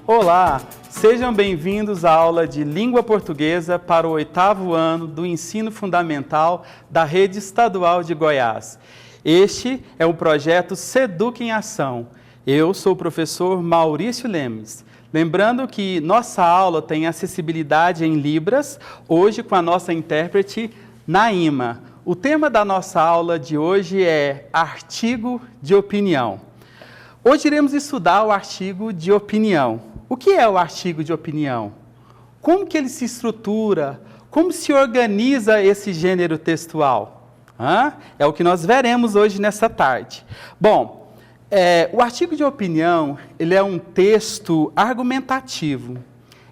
Olá, sejam bem-vindos à aula de Língua Portuguesa para o 8º ano do Ensino Fundamental da Rede Estadual de Goiás. Este é o projeto Seduc em Ação. Eu sou o professor Maurício Lemes. Lembrando que nossa aula tem acessibilidade em Libras, hoje com a nossa intérprete Naima. O tema da nossa aula de hoje é artigo de opinião. Hoje iremos estudar o artigo de opinião. O que é o artigo de opinião? Como que ele se estrutura? Como se organiza esse gênero textual? É o que nós veremos hoje nessa tarde. Bom, o artigo de opinião, ele é um texto argumentativo.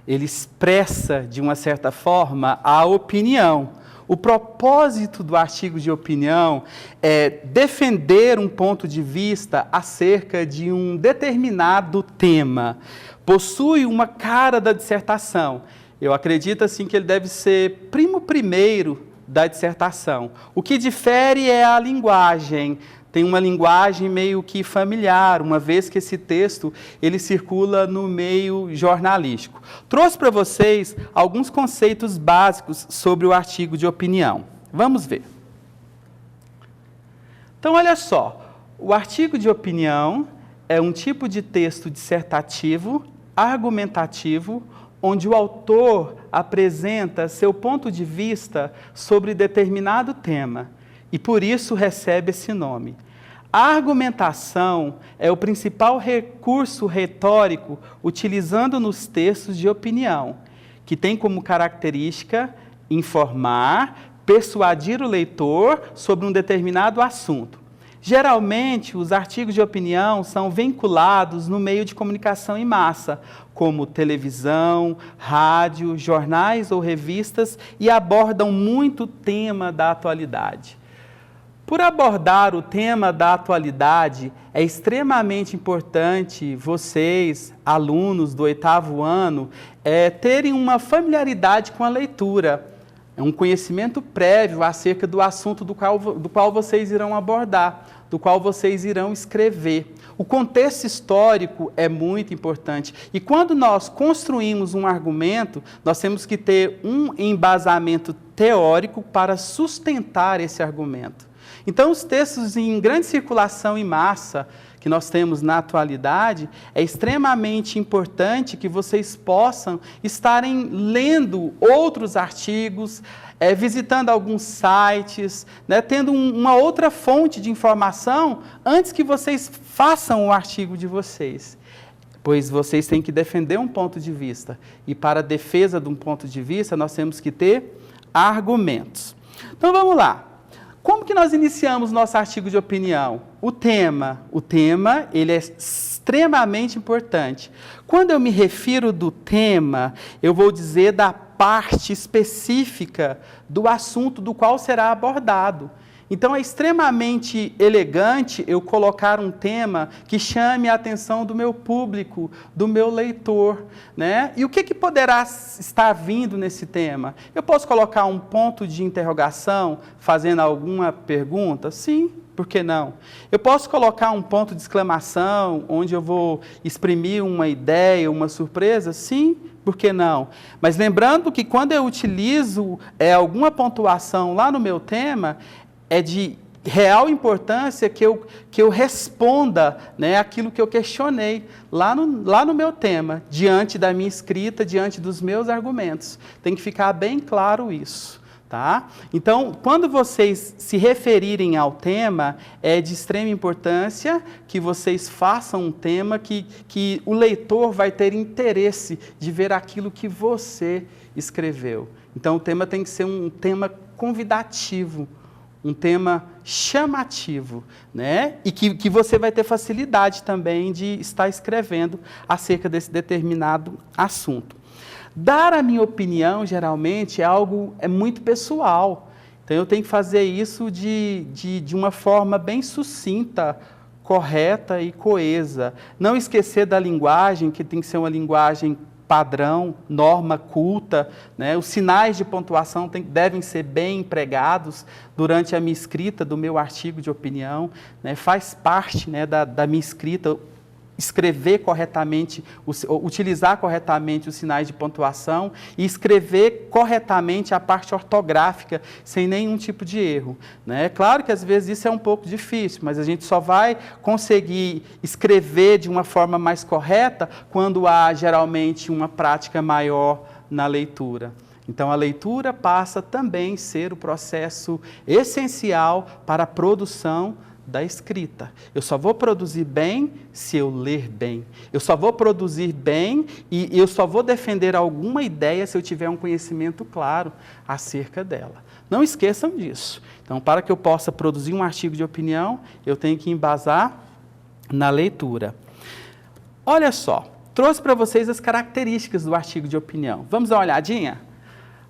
Ele expressa, de uma certa forma, a opinião. O propósito do artigo de opinião é defender um ponto de vista acerca de um determinado tema. Possui uma cara da dissertação. Eu acredito assim que ele deve ser primo primeiro da dissertação. O que difere é a linguagem. Tem uma linguagem meio que familiar, uma vez que esse texto ele circula no meio jornalístico. Trouxe para vocês alguns conceitos básicos sobre o artigo de opinião. Vamos ver. Então, olha só, o artigo de opinião é um tipo de texto dissertativo, argumentativo, onde o autor apresenta seu ponto de vista sobre determinado tema. E por isso recebe esse nome. A argumentação é o principal recurso retórico utilizando nos textos de opinião, que tem como característica informar, persuadir o leitor sobre um determinado assunto. Geralmente, os artigos de opinião são vinculados no meio de comunicação em massa, como televisão, rádio, jornais ou revistas, e abordam muito o tema da atualidade. Por abordar o tema da atualidade, é extremamente importante vocês, alunos do 8º ano, terem uma familiaridade com a leitura, um conhecimento prévio acerca do assunto do qual vocês irão abordar, do qual vocês irão escrever. O contexto histórico é muito importante. E quando nós construímos um argumento, nós temos que ter um embasamento teórico para sustentar esse argumento. Então, os textos em grande circulação em massa que nós temos na atualidade, é extremamente importante que vocês possam estarem lendo outros artigos, visitando alguns sites, tendo uma outra fonte de informação antes que vocês façam o artigo de vocês. Pois vocês têm que defender um ponto de vista. E para a defesa de um ponto de vista, nós temos que ter argumentos. Então, vamos lá. Como que nós iniciamos nosso artigo de opinião? O tema ele é extremamente importante. Quando eu me refiro do tema, eu vou dizer da parte específica do assunto do qual será abordado. Então, é extremamente elegante eu colocar um tema que chame a atenção do meu público, do meu leitor, E o que poderá estar vindo nesse tema? Eu posso colocar um ponto de interrogação, fazendo alguma pergunta? Sim, por que não? Eu posso colocar um ponto de exclamação, onde eu vou exprimir uma ideia, uma surpresa? Sim, por que não? Mas lembrando que quando eu utilizo alguma pontuação lá no meu tema, é de real importância que eu responda aquilo que eu questionei lá no meu tema, diante da minha escrita, diante dos meus argumentos. Tem que ficar bem claro isso. Tá? Então, quando vocês se referirem ao tema, é de extrema importância que vocês façam um tema que o leitor vai ter interesse de ver aquilo que você escreveu. Então, o tema tem que ser um tema convidativo, um tema chamativo, E que você vai ter facilidade também de estar escrevendo acerca desse determinado assunto. Dar a minha opinião, geralmente, é algo muito pessoal. Então, eu tenho que fazer isso de uma forma bem sucinta, correta e coesa. Não esquecer da linguagem, que tem que ser uma linguagem padrão, norma culta, Os sinais de pontuação devem ser bem empregados durante a minha escrita do meu artigo de opinião, Faz parte da minha escrita escrever corretamente, utilizar corretamente os sinais de pontuação e escrever corretamente a parte ortográfica sem nenhum tipo de erro, né? Claro que às vezes isso é um pouco difícil, mas a gente só vai conseguir escrever de uma forma mais correta quando há geralmente uma prática maior na leitura. Então, a leitura passa também a ser o processo essencial para a produção da escrita. Eu só vou produzir bem se eu ler bem. Eu só vou produzir bem e eu só vou defender alguma ideia se eu tiver um conhecimento claro acerca dela. Não esqueçam disso. Então, para que eu possa produzir um artigo de opinião, eu tenho que embasar na leitura. Olha só, trouxe para vocês as características do artigo de opinião. Vamos dar uma olhadinha?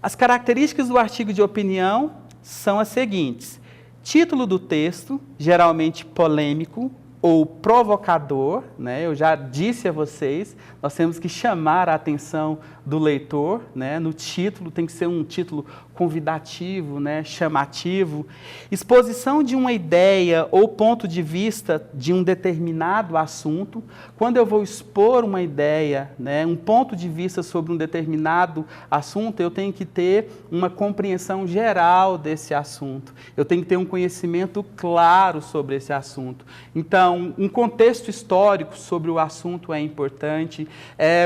As características do artigo de opinião são as seguintes: título do texto, geralmente polêmico ou provocador, né? Eu já disse a vocês, nós temos que chamar a atenção do leitor, né? No título tem que ser um título convidativo, né? Chamativo. Exposição de uma ideia ou ponto de vista de um determinado assunto. Quando eu vou expor uma ideia, né? Um ponto de vista sobre um determinado assunto, eu tenho que ter uma compreensão geral desse assunto. Eu tenho que ter um conhecimento claro sobre esse assunto. Então, um contexto histórico sobre o assunto é importante,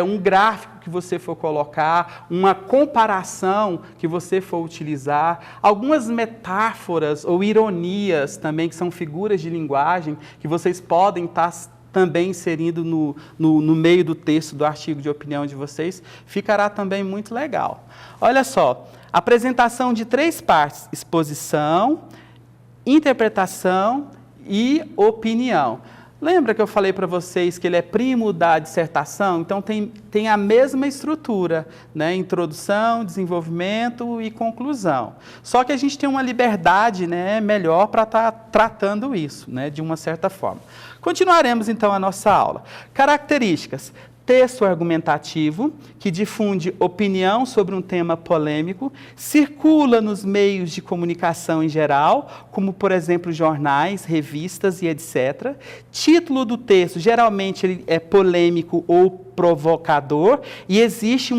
um gráfico que você for colocar, uma comparação que você for utilizar, algumas metáforas ou ironias também, que são figuras de linguagem, que vocês podem estar também inserindo no meio do texto do artigo de opinião de vocês, ficará também muito legal. Olha só, apresentação de 3 partes: exposição, interpretação e opinião. Lembra que eu falei para vocês que ele é primo da dissertação? Então, tem a mesma estrutura, né? Introdução, desenvolvimento e conclusão. Só que a gente tem uma liberdade, né, melhor para estar tratando isso, né, de uma certa forma. Continuaremos, então, a nossa aula. Características: texto argumentativo, que difunde opinião sobre um tema polêmico, circula nos meios de comunicação em geral, como, por exemplo, jornais, revistas e etc. Título do texto, geralmente ele é polêmico ou provocador e exige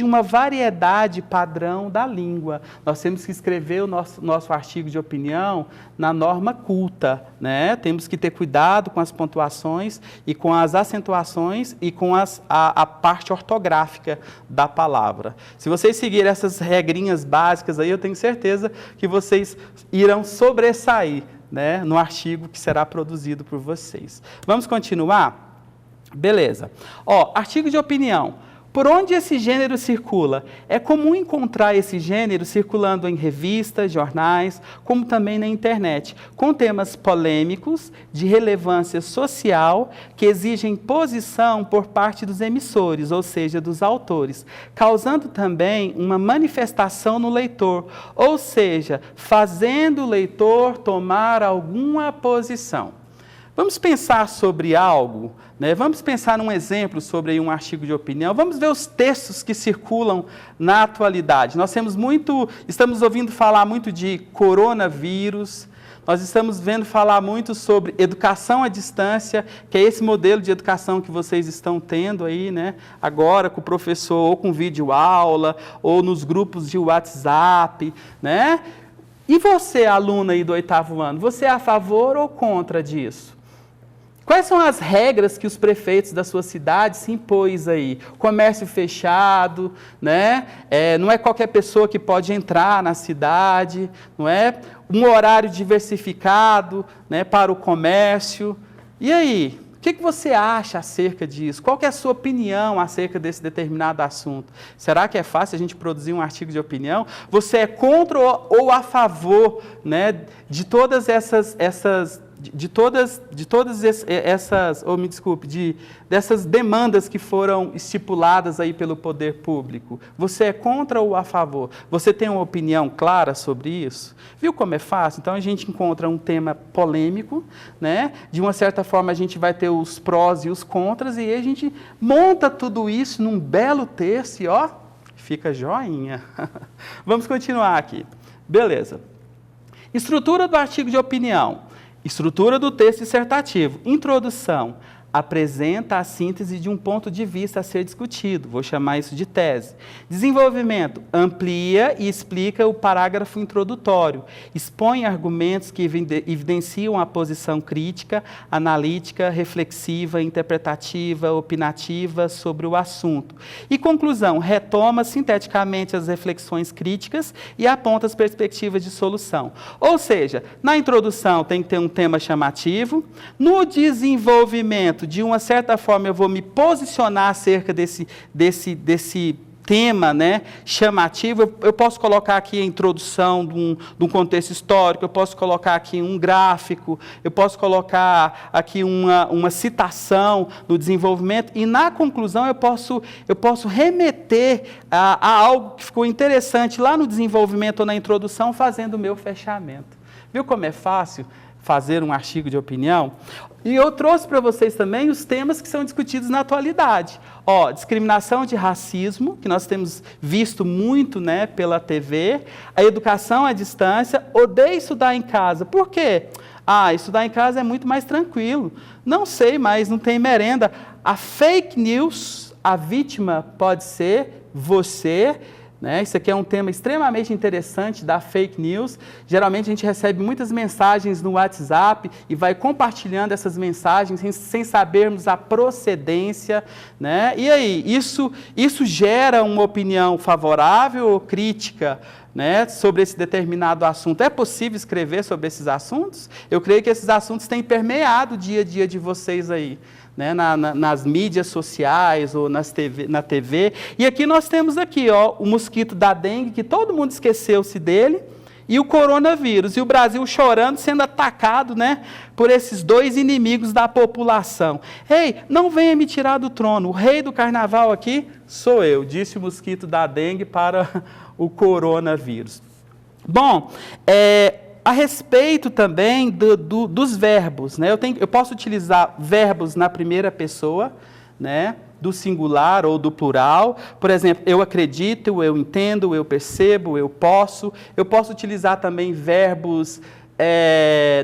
uma variedade padrão da língua. Nós temos que escrever o nosso artigo de opinião na norma culta, né? Temos que ter cuidado com as pontuações e com as acentuações e com a parte ortográfica da palavra. Se vocês seguirem essas regrinhas básicas aí, eu tenho certeza que vocês irão sobressair, né, no artigo que será produzido por vocês. Vamos continuar? Beleza. Ó, artigo de opinião. Por onde esse gênero circula? É comum encontrar esse gênero circulando em revistas, jornais, como também na internet, com temas polêmicos, de relevância social, que exigem posição por parte dos emissores, ou seja, dos autores, causando também uma manifestação no leitor, ou seja, fazendo o leitor tomar alguma posição. Vamos pensar sobre algo, né? Vamos pensar num exemplo sobre um artigo de opinião. Vamos ver os textos que circulam na atualidade. Estamos ouvindo falar muito de coronavírus, nós estamos vendo falar muito sobre educação à distância, que é esse modelo de educação que vocês estão tendo aí, né? Agora com o professor, ou com videoaula, ou nos grupos de WhatsApp, né? E você, aluna aí do 8º ano, você é a favor ou contra disso? Quais são as regras que os prefeitos da sua cidade se impôs aí? Comércio fechado, né? Não é qualquer pessoa que pode entrar na cidade, não é? Um horário diversificado, né, para o comércio. E aí? O que você acha acerca disso? Qual que é a sua opinião acerca desse determinado assunto? Será que é fácil a gente produzir um artigo de opinião? Você é contra ou a favor, né, de todas dessas demandas que foram estipuladas aí pelo poder público? Você é contra ou a favor? Você tem uma opinião clara sobre isso? Viu como é fácil? Então a gente encontra um tema polêmico, né? De uma certa forma a gente vai ter os prós e os contras, e aí a gente monta tudo isso num belo texto e ó, fica joinha. Vamos continuar aqui. Beleza. Estrutura do artigo de opinião. Estrutura do texto dissertativo. Introdução. apresenta a síntese de um ponto de vista a ser discutido. Vou chamar isso de tese. Desenvolvimento, amplia e explica o parágrafo introdutório. Expõe argumentos que evidenciam a posição crítica, analítica, reflexiva, interpretativa, opinativa sobre o assunto. E conclusão, retoma sinteticamente as reflexões críticas e aponta as perspectivas de solução. Ou seja, na introdução tem que ter um tema chamativo, no desenvolvimento, de uma certa forma, eu vou me posicionar acerca desse tema, né, chamativo. Eu posso colocar aqui a introdução de um contexto histórico, eu posso colocar aqui um gráfico, eu posso colocar aqui uma citação no desenvolvimento, e na conclusão eu posso remeter a algo que ficou interessante lá no desenvolvimento ou na introdução, fazendo o meu fechamento. Viu como é fácil fazer um artigo de opinião? E eu trouxe para vocês também os temas que são discutidos na atualidade. Ó, discriminação de racismo, que nós temos visto muito, né, pela TV, a educação à distância, odeio estudar em casa. Por quê? Estudar em casa é muito mais tranquilo. Não sei, mas não tem merenda. A fake news, a vítima pode ser você. Isso aqui é um tema extremamente interessante da fake news. Geralmente a gente recebe muitas mensagens no WhatsApp e vai compartilhando essas mensagens sem sabermos a procedência, né? E aí, isso gera uma opinião favorável ou crítica, né, sobre esse determinado assunto? É possível escrever sobre esses assuntos? Eu creio que esses assuntos têm permeado o dia a dia de vocês aí, né, nas mídias sociais ou na TV. E aqui nós temos o mosquito da dengue, que todo mundo esqueceu-se dele, e o coronavírus, e o Brasil chorando, sendo atacado, né, por esses dois inimigos da população. Ei, não venha me tirar do trono, o rei do carnaval aqui sou eu, disse o mosquito da dengue para o coronavírus. Bom, a respeito também dos verbos, né? Eu posso utilizar verbos na primeira pessoa, né, do singular ou do plural. Por exemplo, eu acredito, eu entendo, eu percebo, eu posso. Eu posso utilizar também verbos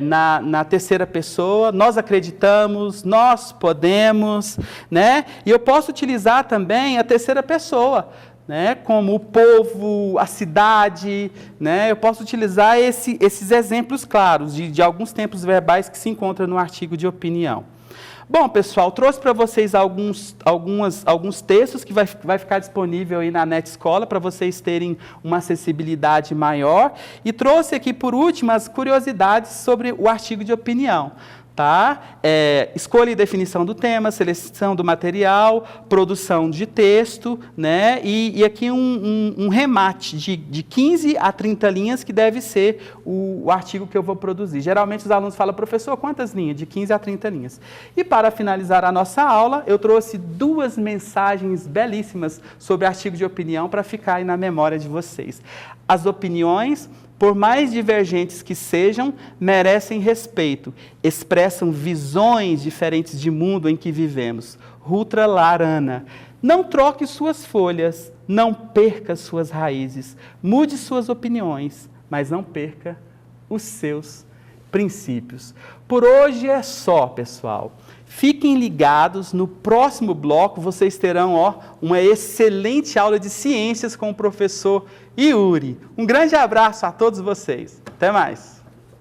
na terceira pessoa, nós acreditamos, nós podemos, né? E eu posso utilizar também a terceira pessoa, né, como o povo, a cidade, né? Eu posso utilizar esses exemplos claros de alguns tempos verbais que se encontram no artigo de opinião. Bom, pessoal, trouxe para vocês alguns textos que vai ficar disponível aí na NetEscola para vocês terem uma acessibilidade maior, e trouxe aqui, por último, as curiosidades sobre o artigo de opinião. Tá? Escolha e definição do tema, seleção do material, produção de texto, né? E aqui um remate de 15 a 30 linhas, que deve ser o artigo que eu vou produzir. Geralmente os alunos falam, professor, quantas linhas? De 15 a 30 linhas. E para finalizar a nossa aula, eu trouxe 2 mensagens belíssimas sobre artigo de opinião para ficar aí na memória de vocês. As opiniões, por mais divergentes que sejam, merecem respeito, expressam visões diferentes de mundo em que vivemos. Rutra Larana. Não troque suas folhas, não perca suas raízes, mude suas opiniões, mas não perca os seus princípios. Por hoje é só, pessoal. Fiquem ligados, no próximo bloco vocês terão uma excelente aula de ciências com o professor Yuri. Um grande abraço a todos vocês. Até mais.